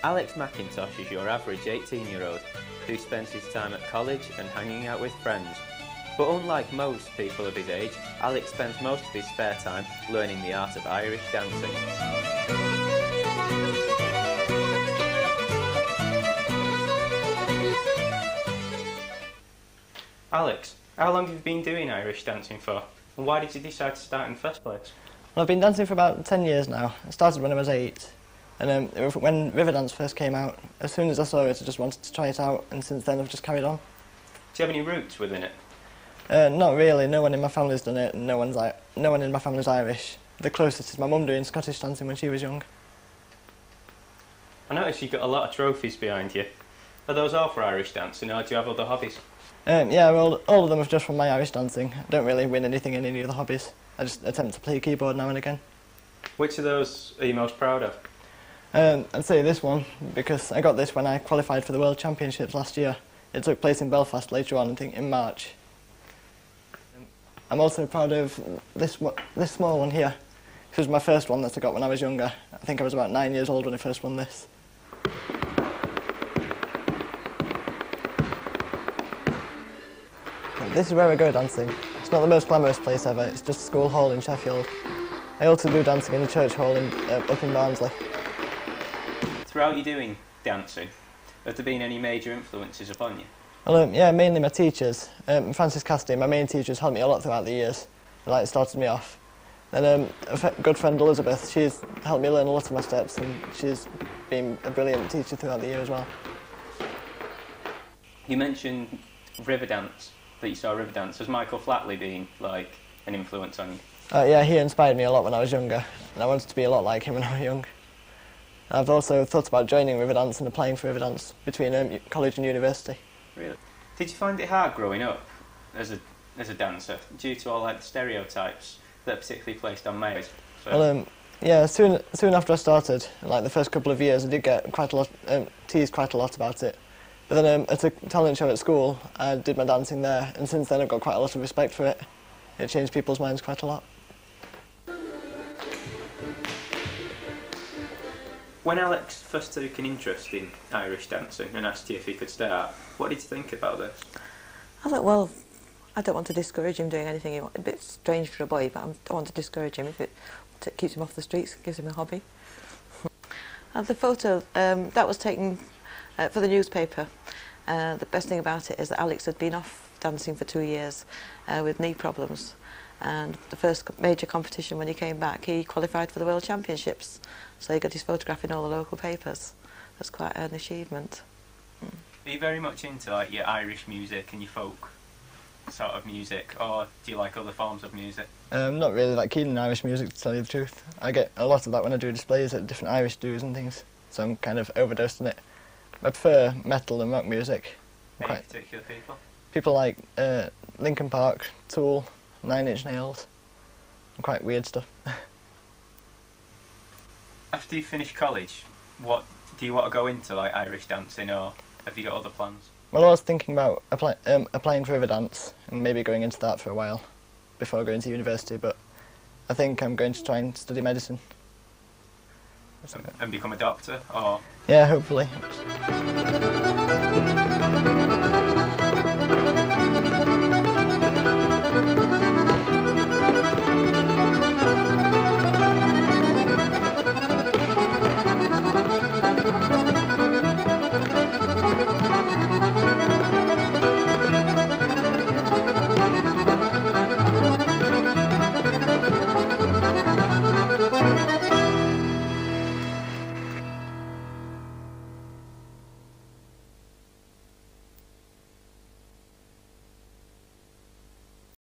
Alex Macintosh is your average 18-year-old who spends his time at college and hanging out with friends. But unlike most people of his age, Alex spends most of his spare time learning the art of Irish dancing. Alex, how long have you been doing Irish dancing for? And why did you decide to start in the first place? Well, I've been dancing for about 10 years now. I started when I was 8. And when Riverdance first came out, as soon as I saw it, I just wanted to try it out, and since then I've just carried on. Do you have any roots within it? Not really. No one in my family's done it, and no one in my family's Irish. The closest is my mum doing Scottish dancing when she was young. I noticed you've got a lot of trophies behind you. Are those all for Irish dancing, or do you have other hobbies? Yeah, well, all of them are just from my Irish dancing. I don't really win anything in any of the hobbies. I just attempt to play keyboard now and again. Which of those are you most proud of? I'd say this one, because I got this when I qualified for the World Championships last year. It took place in Belfast later on, I think in March. I'm also proud of this small one here. This was my first one that I got when I was younger. I think I was about 9 years old when I first won this. This is where I go dancing. It's not the most glamorous place ever, it's just a school hall in Sheffield. I also do dancing in a church hall up in Barnsley. Throughout you doing dancing, have there been any major influences upon you? Well, yeah, mainly my teachers. Francis Casti, my main teacher, has helped me a lot throughout the years. It started me off. Then a good friend Elizabeth, she's helped me learn a lot of my steps, and she's been a brilliant teacher throughout the year as well. You mentioned Riverdance, that you saw Riverdance. Has Michael Flatley been like an influence on you? Yeah, he inspired me a lot when I was younger, and I wanted to be a lot like him when I was young. I've also thought about joining Riverdance and applying for Riverdance between college and university. Really? Did you find it hard growing up as a dancer, due to all like the stereotypes that are particularly placed on males? So. Well, yeah, soon after I started, like the first couple of years, I did get quite a lot, teased quite a lot about it. But then at a talent show at school, I did my dancing there, and since then I've got quite a lot of respect for it. It changed people's minds quite a lot. When Alex first took an interest in Irish dancing and asked you if he could start, what did you think about this? I thought, well, I don't want to discourage him doing anything. A bit strange for a boy, but I don't want to discourage him if it keeps him off the streets, gives him a hobby. The photo, that was taken for the newspaper. The best thing about it is that Alex had been off dancing for 2 years with knee problems. And the first major competition when he came back, he qualified for the World Championships. So he got his photograph in all the local papers. That's quite an achievement. Are you very much into like your Irish music and your folk sort of music, or do you like other forms of music? Not really like keen on Irish music, to tell you the truth. I get a lot of that when I do displays at different Irish do's and things, so I'm kind of overdosed on it. I prefer metal and rock music. Any particular people? People like Linkin Park, Tool, 9 Inch Nails, and quite weird stuff. After you finish college, what do you want to go into, like Irish dancing, or have you got other plans? Well, I was thinking about applying for Riverdance and maybe going into that for a while before going to university, but I think I'm going to try and study medicine. And become a doctor, or? Yeah, hopefully.